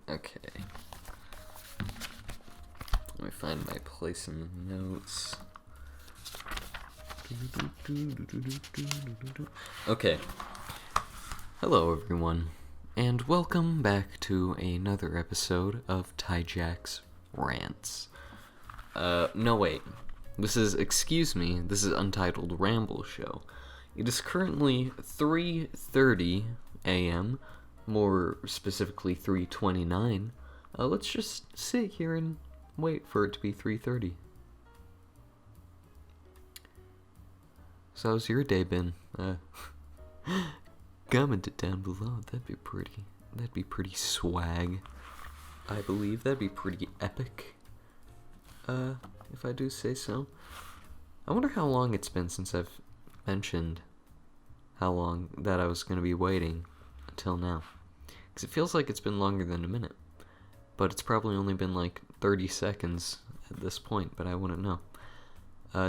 Okay. Let me find my place in the notes. Okay. Hello, everyone, and welcome back to another episode of TyJax Rants. No, wait. This is Untitled Ramble Show. It is currently 3:30 a.m., more specifically 3:29. Let's just sit here and wait for it to be 3:30. So how's your day been? Comment it down below. That'd be pretty swag. I believe that'd be pretty epic. If I do say so. I wonder how long it's been since I've mentioned how long that I was going to be waiting until now. Because it feels like it's been longer than a minute. But it's probably only been like 30 seconds at this point, but I wouldn't know.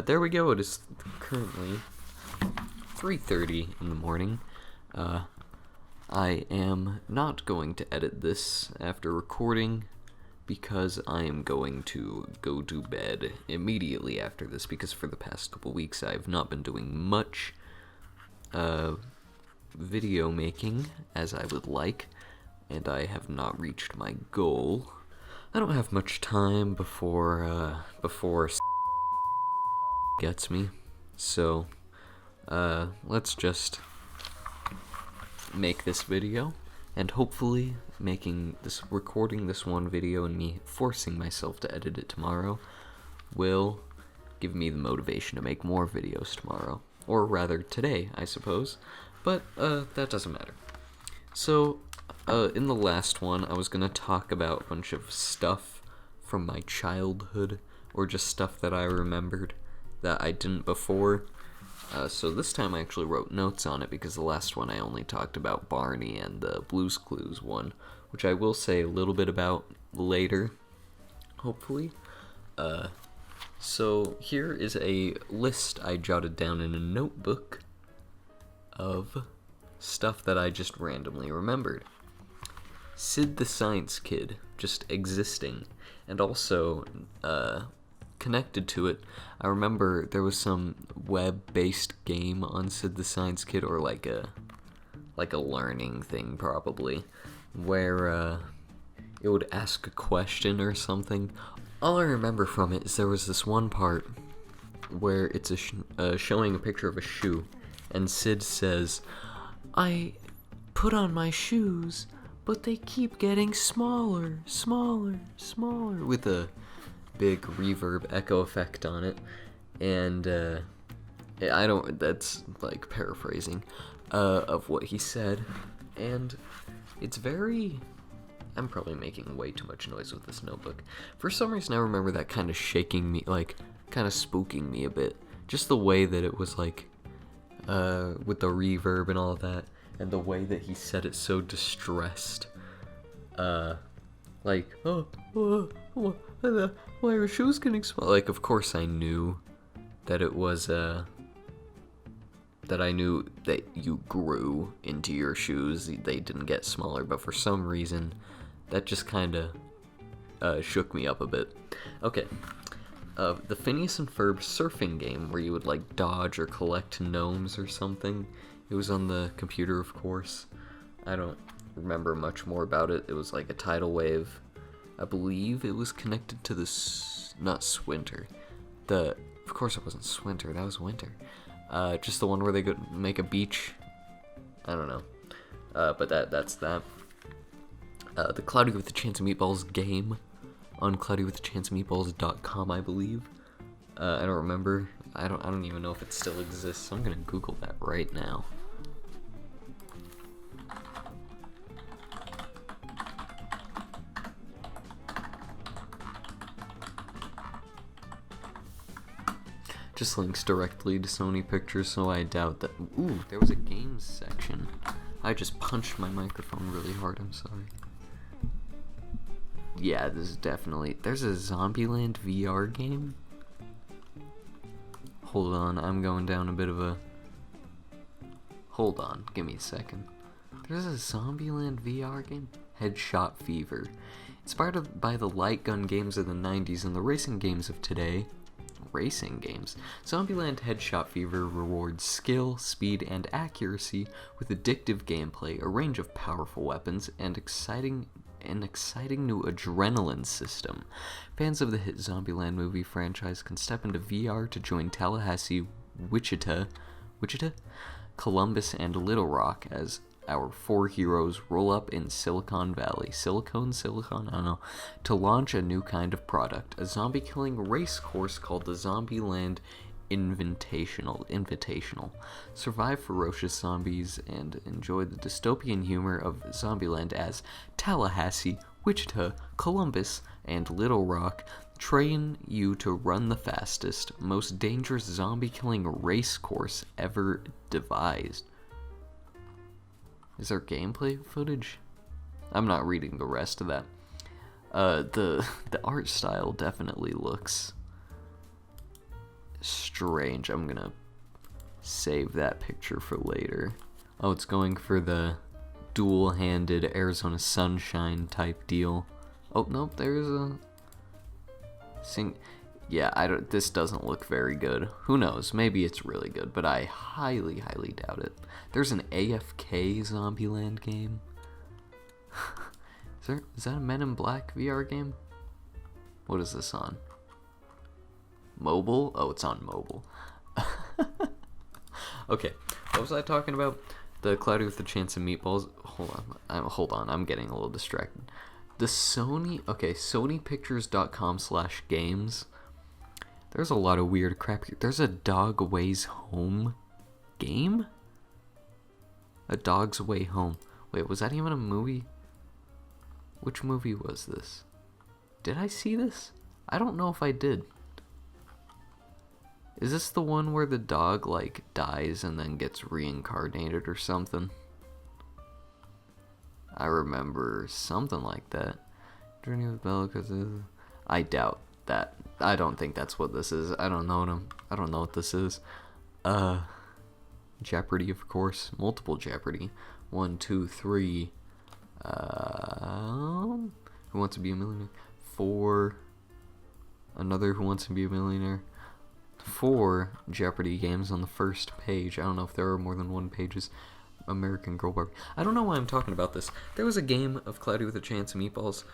There we go. It is currently 3:30 in the morning. I am not going to edit this after recording because I am going to go to bed immediately after this, because for the past couple weeks I've not been doing much video making as I would like, and I have not reached my goal. I don't have much time before gets me, so let's just make this video, and hopefully recording this one video and me forcing myself to edit it tomorrow will give me the motivation to make more videos tomorrow, or rather today, I suppose, but that doesn't matter. So in the last one I was gonna talk about a bunch of stuff from my childhood, or just stuff that I remembered that I didn't before. So this time I actually wrote notes on it, because the last one I only talked about Barney and the Blue's Clues one, which I will say a little bit about later, hopefully. So here is a list I jotted down in a notebook of stuff that I just randomly remembered. Sid the Science Kid, just existing, and also, connected to it, I remember there was some web-based game on Sid the Science Kid, or like a learning thing probably, where it would ask a question or something. All I remember from it is there was this one part where it's showing a picture of a shoe, and Sid says, "I put on my shoes, but they keep getting smaller, with a big reverb echo effect on it," and that's like paraphrasing of what he said, and it's very, I'm probably making way too much noise with this notebook. For some reason I remember that kind of shaking me, like kind of spooking me a bit, just the way that it was, like with the reverb and all that, and the way that he said it so distressed, like, why are shoes getting small? Like, of course I knew that it was, that I knew that you grew into your shoes, they didn't get smaller, but for some reason, that just kinda, shook me up a bit. Okay, the Phineas and Ferb surfing game, where you would, like, dodge or collect gnomes or something. It was on the computer, of course. I don't remember much more about it. It was like a tidal wave. I believe it was connected to not Swinter. Of course it wasn't Swinter, that was Winter. Just the one where they go make a beach. I don't know. But that's that. The Cloudy with a Chance of Meatballs game on cloudywithachanceofmeatballs.com, I believe. I don't remember. I don't even know if it still exists, so I'm gonna Google that right now. Just links directly to Sony Pictures, so I doubt that. Ooh, there was a games section. I just punched my microphone really hard, I'm sorry. Yeah, this is definitely. There's a Zombieland VR game? Hold on, I'm going down a bit of a. Hold on, give me a second. There's a Zombieland VR game? Headshot Fever. Inspired by the light gun games of the 90s and the racing games of today, Zombieland Headshot Fever rewards skill, speed, and accuracy with addictive gameplay, a range of powerful weapons, and an exciting new adrenaline system. Fans of the hit Zombieland movie franchise can step into VR to join Tallahassee, Wichita, Columbus, and Little Rock as our four heroes roll up in Silicon Valley, Silicon, I don't know, to launch a new kind of product, a zombie-killing race course called the Zombieland Invitational. Survive ferocious zombies and enjoy the dystopian humor of Zombieland as Tallahassee, Wichita, Columbus, and Little Rock train you to run the fastest, most dangerous zombie-killing race course ever devised. Is there gameplay footage? I'm not reading the rest of that. The art style definitely looks strange. I'm gonna save that picture for later. Oh, it's going for the dual-handed Arizona Sunshine type deal. Oh, nope, there's a... Yeah, this doesn't look very good. Who knows? Maybe it's really good, but I highly doubt it. There's an AFK Zombieland game. Is that a Men in Black VR game? What is this on? Mobile? Oh, it's on mobile. Okay, what was I talking about? The Cloudy with a Chance of Meatballs. Hold on, I'm getting a little distracted. The SonyPictures.com/games. There's a lot of weird crap here. There's a Dog Ways Home game? A Dog's Way Home. Wait, was that even a movie? Which movie was this? Did I see this? I don't know if I did. Is this the one where the dog, like, dies and then gets reincarnated or something? I remember something like that. Journey with Bella, I doubt that. I don't think that's what this is. I don't know what this is. Jeopardy, of course. Multiple Jeopardy. 1, 2, 3. Who Wants to Be a Millionaire? 4. Another Who Wants to Be a Millionaire. 4 Jeopardy games on the first page. I don't know if there are more than one pages. American Girl Barbie. I don't know why I'm talking about this. There was a game of Cloudy with a Chance of Meatballs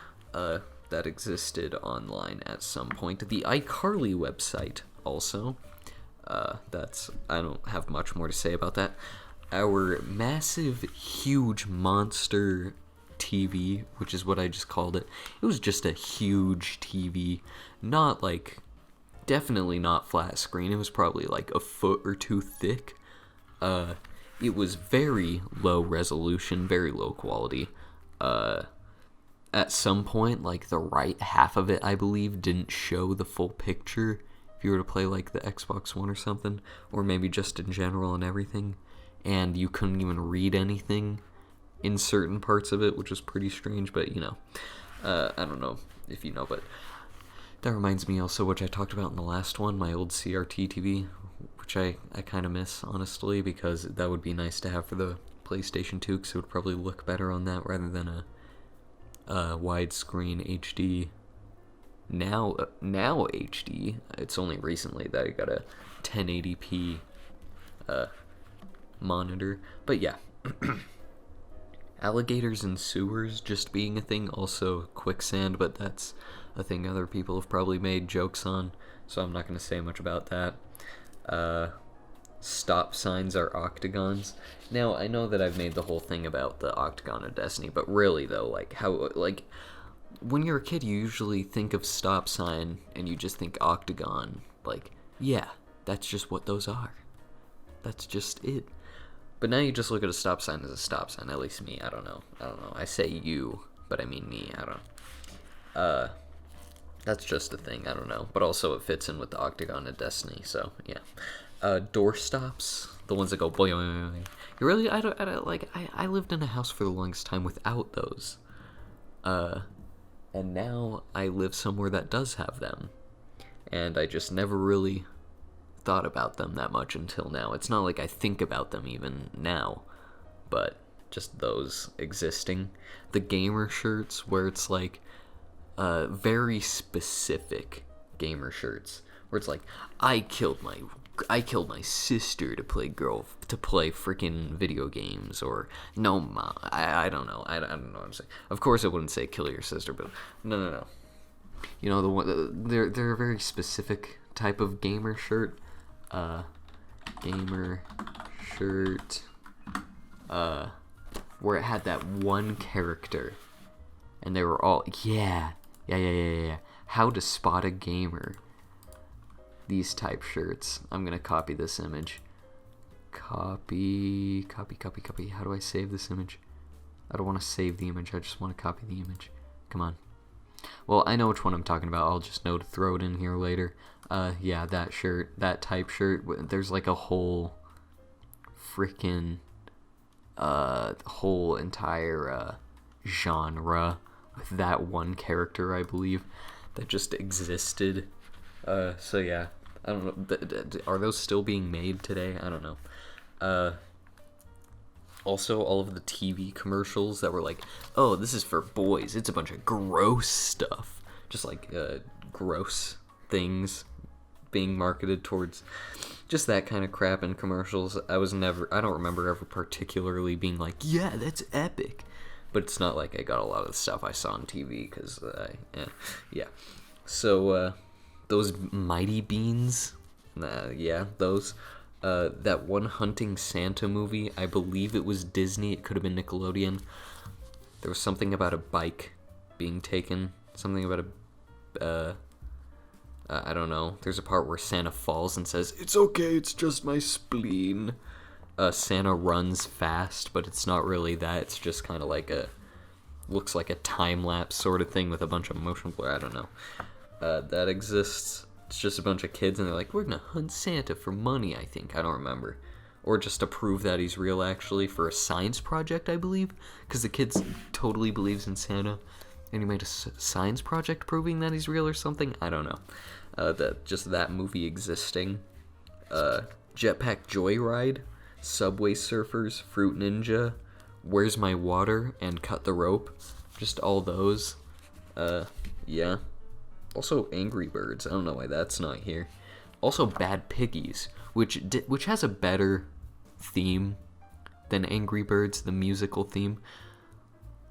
that existed online at some point. The iCarly website also. I don't have much more to say about that. Our massive, huge monster TV, which is what I just called it. It was just a huge TV. Not like, definitely not flat screen. It was probably like a foot or two thick. It was very low resolution, very low quality. At some point, like the right half of it, I believe, didn't show the full picture. If you were to play like the Xbox One or something, or maybe just in general and everything, and you couldn't even read anything in certain parts of it, which was pretty strange, but you know, I don't know if you know, but that reminds me also, which I talked about in the last one, my old CRT TV, which I kind of miss, honestly, because that would be nice to have for the PlayStation 2, because it would probably look better on that rather than a widescreen HD. Now HD. It's only recently that I got a 1080p monitor. But yeah. Alligators in sewers just being a thing. Also quicksand, but that's a thing other people have probably made jokes on, so I'm not going to say much about that. Stop signs are octagons. Now, I know that I've made the whole thing about the octagon of destiny, but really though, like, how, like, when you're a kid, you usually think of stop sign and you just think octagon. Like, yeah, that's just what those are. That's just it. But now you just look at a stop sign as a stop sign. At least me, I don't know. I say you, but I mean me, I don't know. That's just a thing, I don't know. But also it fits in with the octagon of destiny, so yeah. Door stops, the ones that go boing, boing, boing. You really, I lived in a house for the longest time without those. And now I live somewhere that does have them. And I just never really thought about them that much until now. It's not like I think about them even now. But just those existing. The gamer shirts where it's like very specific gamer shirts where it's like I killed my sister to play freaking video games, or no ma I don't know. I don't know what I'm saying. Of course I wouldn't say kill your sister, but no. You know, they're a very specific type of gamer shirt. Gamer shirt where it had that one character and they were all yeah. How to spot a gamer. These type shirts. I'm gonna copy this image. Copy. How do I save this image? I don't want to save the image, I just want to copy the image. Come on. Well, I know which one I'm talking about. I'll just know to throw it in here later. Yeah, that shirt, that type shirt. There's like a whole freaking whole entire genre with that one character, I believe, that just existed. So yeah, I don't know. Are those still being made today? I don't know. Also, all of the TV commercials that were like, oh, this is for boys. It's a bunch of gross stuff. Just like gross things being marketed towards just that kind of crap in commercials. I don't remember ever particularly being like, yeah, that's epic. But it's not like I got a lot of the stuff I saw on TV, because, yeah. So, those Mighty Beans, yeah, those. That one Hunting Santa movie, I believe it was Disney, it could have been Nickelodeon. There was something about a bike being taken, something about I don't know. There's a part where Santa falls and says, "It's okay, it's just my spleen." Santa runs fast, but it's not really that. It's just kind of like looks like a time-lapse sort of thing with a bunch of motion blur. I don't know. That exists. It's just a bunch of kids, and they're like, we're gonna hunt Santa for money, I think. I don't remember. Or just to prove that he's real, actually, for a science project, I believe. Because the kid totally believes in Santa, and he made a science project proving that he's real or something. I don't know. That movie existing. Jetpack Joyride, Subway Surfers, Fruit Ninja, Where's My Water, and Cut the Rope. Just all those. Yeah. Also Angry Birds. I don't know why that's not here. Also Bad Piggies, which has a better theme than Angry Birds, the musical theme.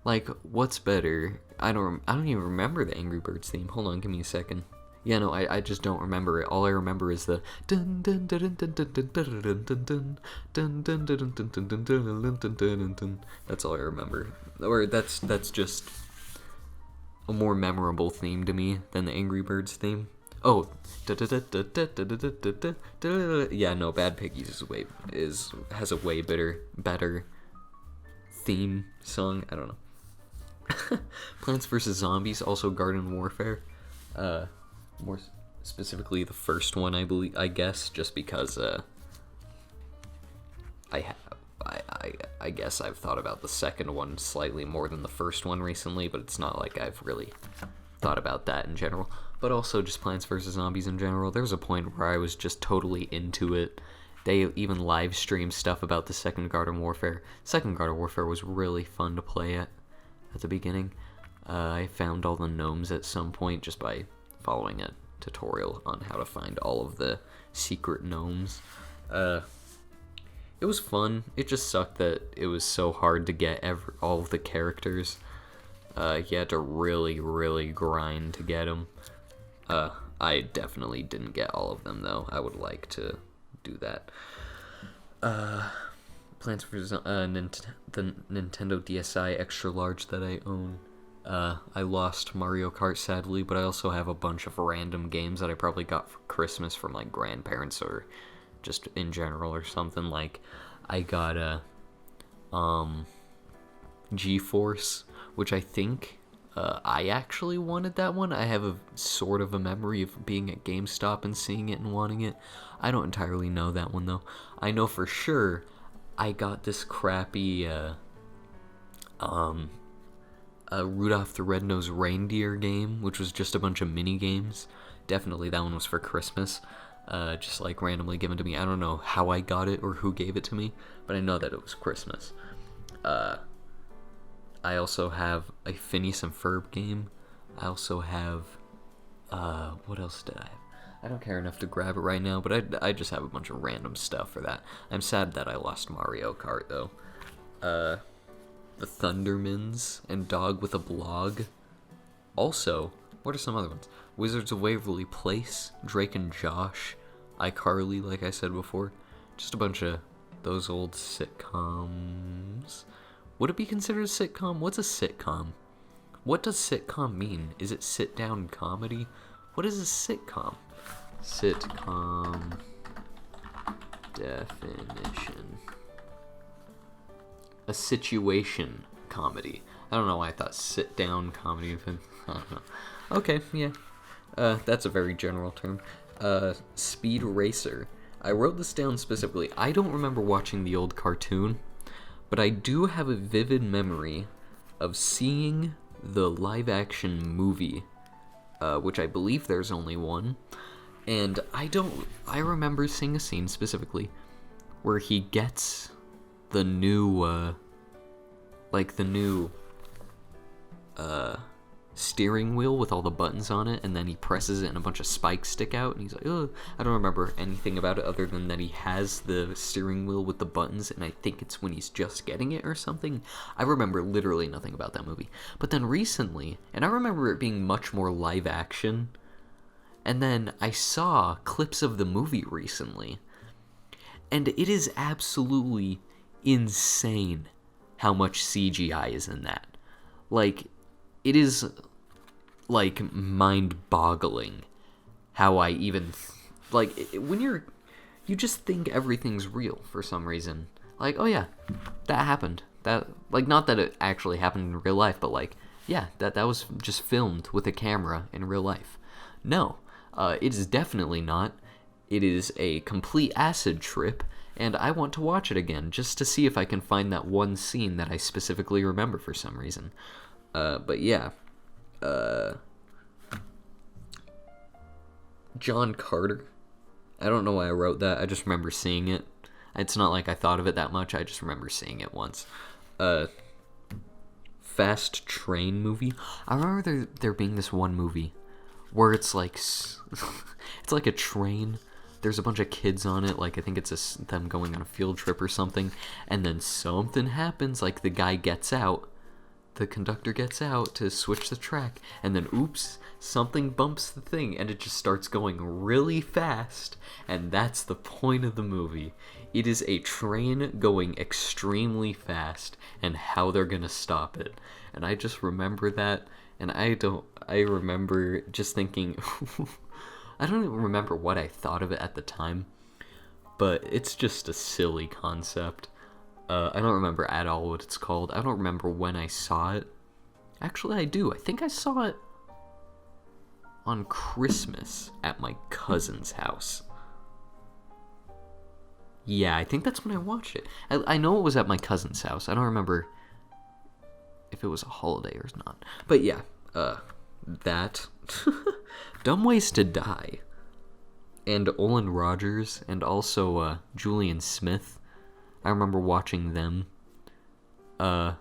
Like, what's better? I don't even remember the Angry Birds theme. Hold on, give me a second. Yeah, no, I just don't remember it. All I remember is the dun dun dun dun dun dun dun dun dun dun dun dun dun dun dun dun dun. That's all I remember. Or that's just a more memorable theme to me than the Angry Birds theme. Oh, yeah, no, Bad Piggies has a way better theme song. I don't know. Plants vs Zombies, also Garden Warfare. More specifically the first one, I guess, just because I guess I've thought about the second one slightly more than the first one recently, but it's not like I've really thought about that in general. But also just Plants vs Zombies in general. There was a point where I was just totally into it. They even live streamed stuff about the second Garden Warfare. Second Garden Warfare was really fun to play at the beginning. I found all the gnomes at some point just by following a tutorial on how to find all of the secret gnomes. It was fun. It just sucked that it was so hard to get all of the characters. You had to really, really grind to get them. I definitely didn't get all of them, though. I would like to do that. Plants vs. The Nintendo DSi Extra Large that I own. I lost Mario Kart, sadly, but I also have a bunch of random games that I probably got for Christmas from, like, grandparents or just in general or something. Like, I got a G-Force, which I think I actually wanted that one. I have a sort of a memory of being at GameStop and seeing it and wanting it. I don't entirely know that one, though. I know for sure I got this crappy Rudolph the Red-Nosed Reindeer game, which was just a bunch of mini games. Definitely that one was for Christmas. Just like randomly given to me. I don't know how I got it or who gave it to me, but I know that it was Christmas. I also have a Phineas and Ferb game. I also have, what else did I have? I don't care enough to grab it right now, but I just have a bunch of random stuff for that. I'm sad that I lost Mario Kart, though. The Thundermans and Dog with a Blog. Also, what are some other ones? Wizards of Waverly Place, Drake and Josh, iCarly, like I said before. Just a bunch of those old sitcoms. Would it be considered a sitcom? What's a sitcom? What does sitcom mean? Is it sit-down comedy? What is a sitcom? Sitcom definition. A situation comedy. I don't know why I thought sit-down comedy, but I don't know. Okay, yeah. That's a very general term. Speed Racer. I wrote this down specifically. I don't remember watching the old cartoon, but I do have a vivid memory of seeing the live-action movie, which I believe there's only one, and I remember seeing a scene specifically where he gets the new, steering wheel with all the buttons on it, and then he presses it and a bunch of spikes stick out, and he's like, ugh. I don't remember anything about it other than that he has the steering wheel with the buttons, and I think it's when he's just getting it or something. I remember literally nothing about that movie. But then recently, and I remember it being much more live action, and then I saw clips of the movie recently, and it is absolutely insane how much CGI is in that. Like, it is, like, mind-boggling how I even, when you just think everything's real for some reason. Like, oh yeah, that happened. That, like, not that it actually happened in real life, but, like, yeah, that was just filmed with a camera in real life. No, it is definitely not. It is a complete acid trip, and I want to watch it again, just to see if I can find that one scene that I specifically remember for some reason. But yeah, John Carter. I don't know why I wrote that. I just remember seeing it. It's not like I thought of it that much. I just remember seeing it once. Fast Train movie. I remember there being this one movie where it's like it's like a train. There's a bunch of kids on it. Like, I think it's them going on a field trip or something, and then something happens. Like, the guy gets out. The conductor gets out to switch the track, and then oops, something bumps the thing, and it just starts going really fast, and that's the point of the movie. It is a train going extremely fast, and how they're gonna stop it. And I just remember that, and I remember just thinking, I don't even remember what I thought of it at the time, but it's just a silly concept. I don't remember at all what it's called. I don't remember when I saw it. Actually, I do. I think I saw it on Christmas at my cousin's house. Yeah, I think that's when I watched it. I know it was at my cousin's house. I don't remember if it was a holiday or not. But yeah, that. Dumb Ways to Die. And Olin Rogers, and also Julian Smith. I remember watching them. Yeah,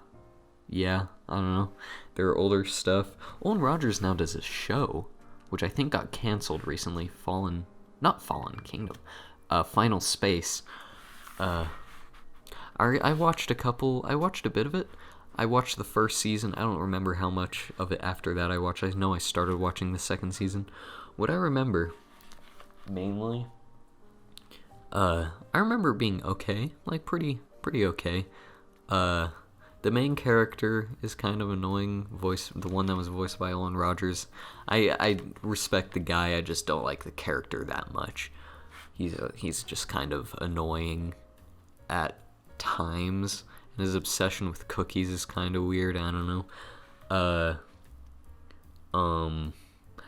I don't know. Their older stuff. Olin Rogers now does a show, which I think got canceled recently. Not Fallen Kingdom. Final Space. I watched a bit of it. I watched the first season. I don't remember how much of it after that I watched. I know I started watching the second season. What I remember, mainly, I remember it being okay, like pretty okay. The main character is kind of annoying, the one that was voiced by Olin Rogers. I respect the guy, I just don't like the character that much. He's just kind of annoying at times, and his obsession with cookies is kind of weird. I don't know.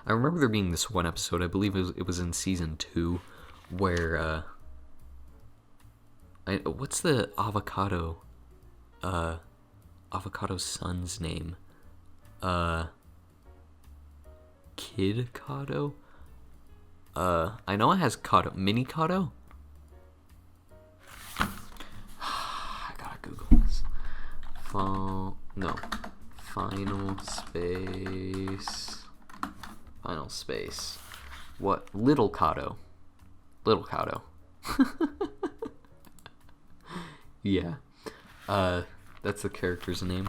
I remember there being this one episode, I believe it was in season 2, where what's the avocado son's name? Kid Cado? I know it has Cado. Mini Cado? I gotta Google this. no. Final space. What? Little Kato. Yeah. That's the character's name.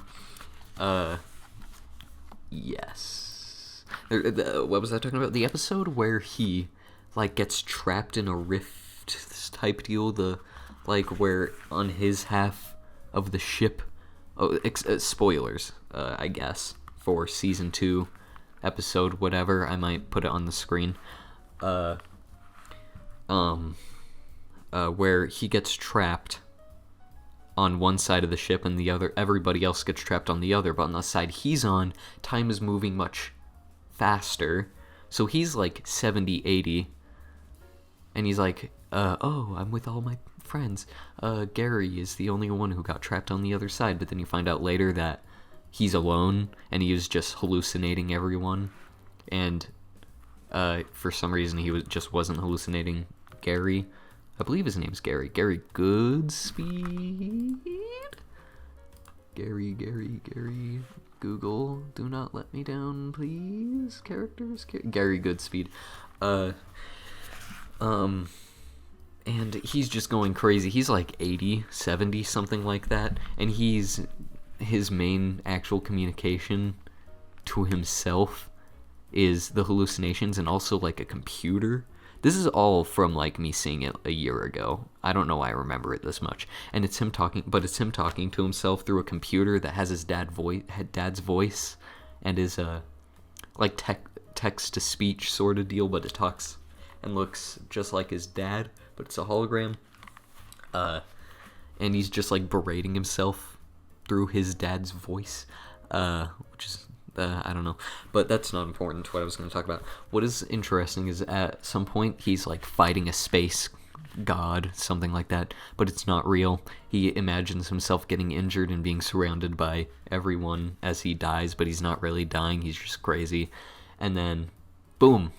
Yes. What was I talking about? The episode where he, like, gets trapped in a rift type deal, where on his half of the ship, spoilers, I guess, for season 2, episode whatever, I might put it on the screen, where he gets trapped on one side of the ship and everybody else gets trapped on the other, but on the side he's on, time is moving much faster, so he's like 70, 80, and he's like, oh, I'm with all my friends. Gary is the only one who got trapped on the other side, but then you find out later that he's alone, and he was just hallucinating everyone, and for some reason he just wasn't hallucinating Gary. I believe his name's Gary. Gary Goodspeed? Gary. Google, do not let me down, please. Characters? Gary Goodspeed. And he's just going crazy. He's like 80, 70, something like that. And his main actual communication to himself is the hallucinations and also like a computer. This is all from like me seeing it a year ago. I don't know why I remember it this much. And it's him talking to himself through a computer that has his dad's voice and is like text to speech sort of deal, but it talks and looks just like his dad, but it's a hologram. And he's just like berating himself through his dad's voice, which is I don't know, but that's not important to what I was going to talk about. What is interesting is at some point he's like fighting a space god, something like that, but it's not real. He imagines himself getting injured and being surrounded by everyone as he dies, but he's not really dying, he's just crazy. And then, boom,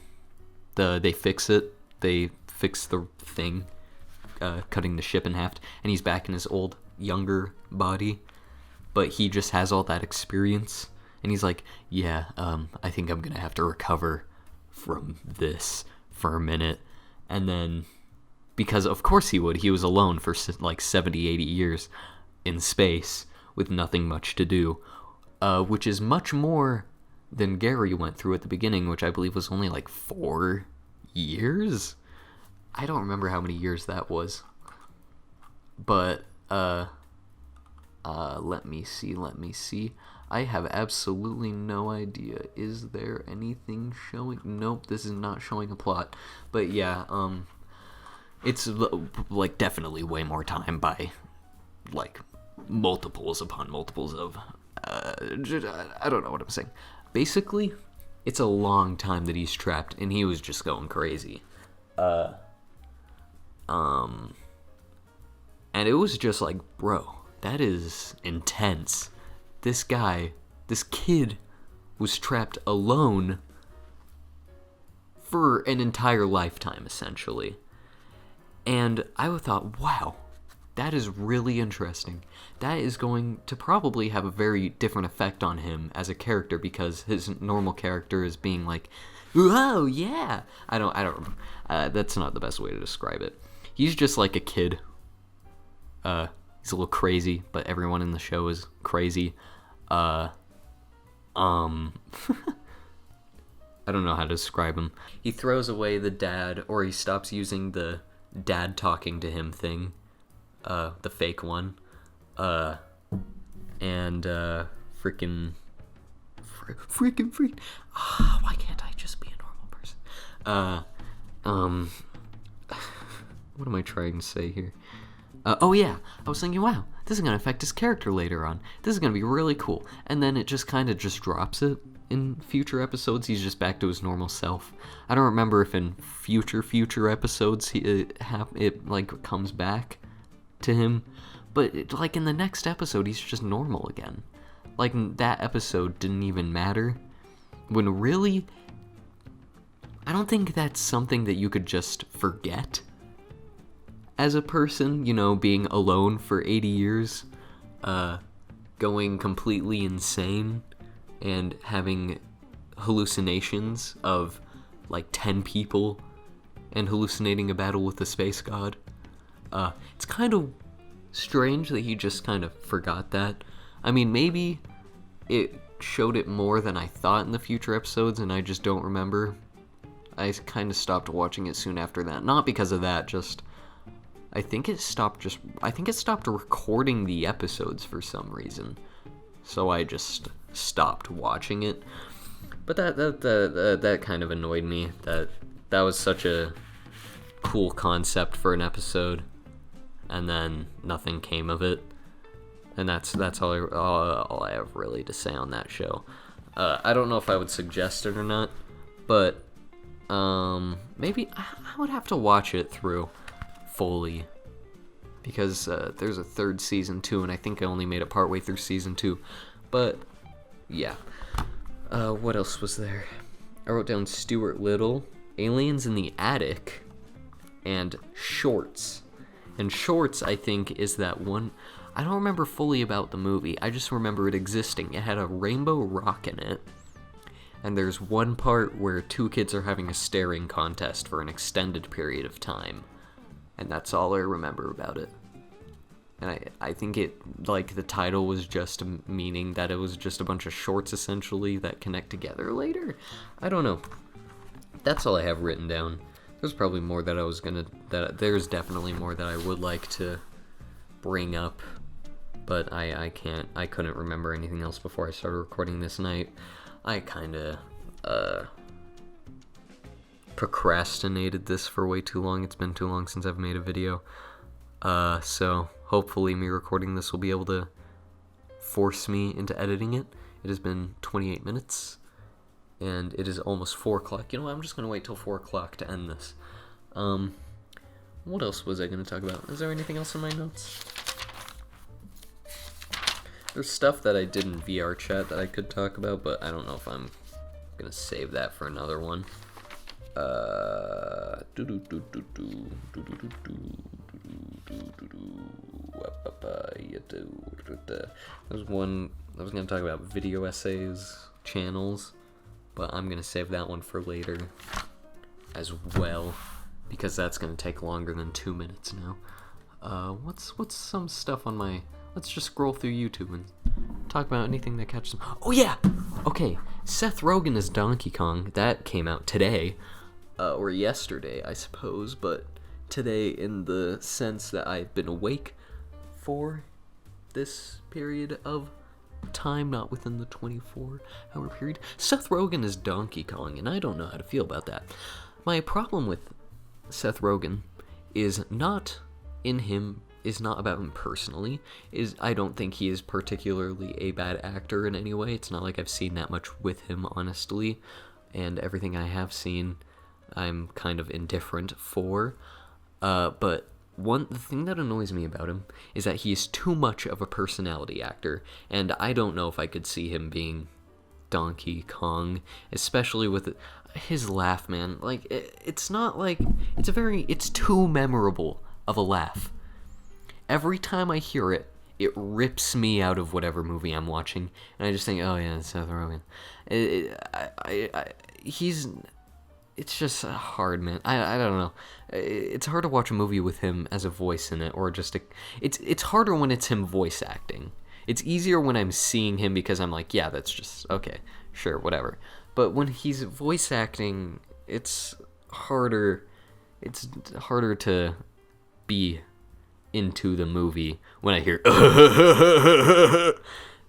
they fix it. They fix the thing, cutting the ship in half, and he's back in his old, younger body, but he just has all that experience. And he's like, yeah, I think I'm going to have to recover from this for a minute. And then, because of course he would, he was alone for like 70, 80 years in space with nothing much to do, which is much more than Gary went through at the beginning, which I believe was only like 4 years? I don't remember how many years that was. But, let me see. I have absolutely no idea. Is there anything showing? Nope, this is not showing a plot. But yeah, it's like definitely way more time by like multiples upon multiples of I don't know what I'm saying. Basically, it's a long time that he's trapped and he was just going crazy. And it was just like, bro, that is intense. This kid was trapped alone for an entire lifetime, essentially. And I thought, wow, that is really interesting. That is going to probably have a very different effect on him as a character, because his normal character is being like, whoa, yeah. I don't, that's not the best way to describe it. He's just like a kid. He's a little crazy, but everyone in the show is crazy. I don't know how to describe him. He throws away the dad, or he stops using the dad talking to him thing, the fake one, and freaking, why can't I just be a normal person? What am I trying to say here? Oh yeah, I was thinking, wow, this is going to affect his character later on. This is going to be really cool. And then it just kind of just drops it in future episodes. He's just back to his normal self. I don't remember if in future episodes it like comes back to him. But like in the next episode, he's just normal again. Like that episode didn't even matter. When really, I don't think that's something that you could just forget. As a person, you know, being alone for 80 years, going completely insane and having hallucinations of like 10 people and hallucinating a battle with the space god. It's kind of strange that he just kind of forgot that. I mean, maybe it showed it more than I thought in the future episodes, and I just don't remember. I kind of stopped watching it soon after that. Not because of that, just... I think it stopped recording the episodes for some reason. So I just stopped watching it. But that kind of annoyed me. That was such a cool concept for an episode, and then nothing came of it. And that's all I have really to say on that show. I don't know if I would suggest it or not, but maybe I would have to watch it through fully, because there's a third season too, and I think I only made it partway through season 2. But yeah, what else was there? I wrote down Stuart Little, Aliens in the Attic, and Shorts. And Shorts, I think, is that one. I don't remember fully about the movie. I just remember it existing. It had a rainbow rock in it. And there's one part where 2 kids are having a staring contest for an extended period of time. And that's all I remember about it. And I think it, like, the title was just meaning that it was just a bunch of shorts, essentially, that connect together later. I don't know. That's all I have written down. There's probably more that there's definitely more that I would like to bring up. But I couldn't remember anything else before I started recording this night. I kinda, procrastinated this for way too long. It's been too long since I've made a video. So hopefully me recording this will be able to force me into editing it. It has been 28 minutes, and it is almost 4 o'clock. You know what, I'm just gonna wait till 4 o'clock to end this. What else was I gonna talk about? Is there anything else in my notes? There's stuff that I did in VR chat that I could talk about, but I don't know if I'm gonna save that for another one. There's one I was gonna talk about, video essays, channels, but I'm gonna save that one for later as well, because that's gonna take longer than 2 minutes now. What's some stuff on my... Let's just scroll through YouTube and talk about anything that catches them. Oh yeah! Okay, Seth Rogan as Donkey Kong. That came out today. Or yesterday, I suppose. But today, in the sense that I've been awake for this period of time, not within the 24-hour period. Seth Rogan is Donkey Kong, and I don't know how to feel about that. My problem with Seth Rogan is not about him personally. I don't think he is particularly a bad actor in any way. It's not like I've seen that much with him, honestly, and everything I have seen I'm kind of indifferent for. But the thing that annoys me about him is that he is too much of a personality actor, and I don't know if I could see him being Donkey Kong, especially with his laugh, man. Like, it's not like... It's too memorable of a laugh. Every time I hear it, it rips me out of whatever movie I'm watching, and I just think, oh yeah, it's Seth Rogan. It's just hard, man. I don't know. It's hard to watch a movie with him as a voice in it, or just it's harder when it's him voice acting. It's easier when I'm seeing him because I'm like, yeah, that's just, okay, sure, whatever. But when he's voice acting, it's harder to be into the movie when I hear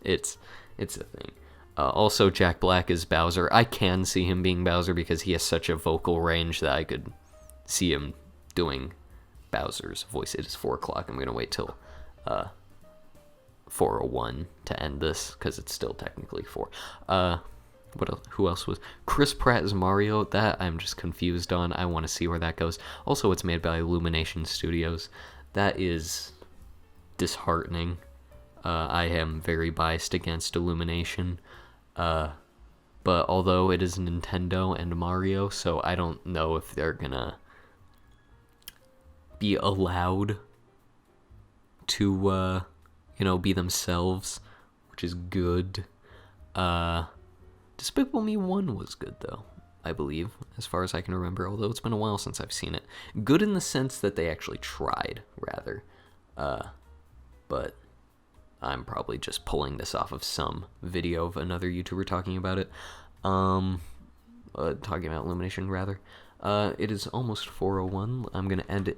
it's a thing. Also, Jack Black is Bowser. I can see him being Bowser because he has such a vocal range that I could see him doing Bowser's voice. It is 4 o'clock. I'm gonna wait till 4:01 to end this because it's still technically 4. What else? Who else was Chris Pratt as Mario? That I'm just confused on. I want to see where that goes. Also, it's made by Illumination Studios. That is disheartening. I am very biased against Illumination. But although it is Nintendo and Mario, so I don't know if they're gonna be allowed to, be themselves which is good. Despicable Me 1 was good, though, I believe, as far as I can remember, although it's been a while since I've seen it. Good in the sense that they actually tried, rather. But I'm probably just pulling this off of some video of another YouTuber talking about it. Talking about Illumination, rather. It is almost 4:01. I'm going to end it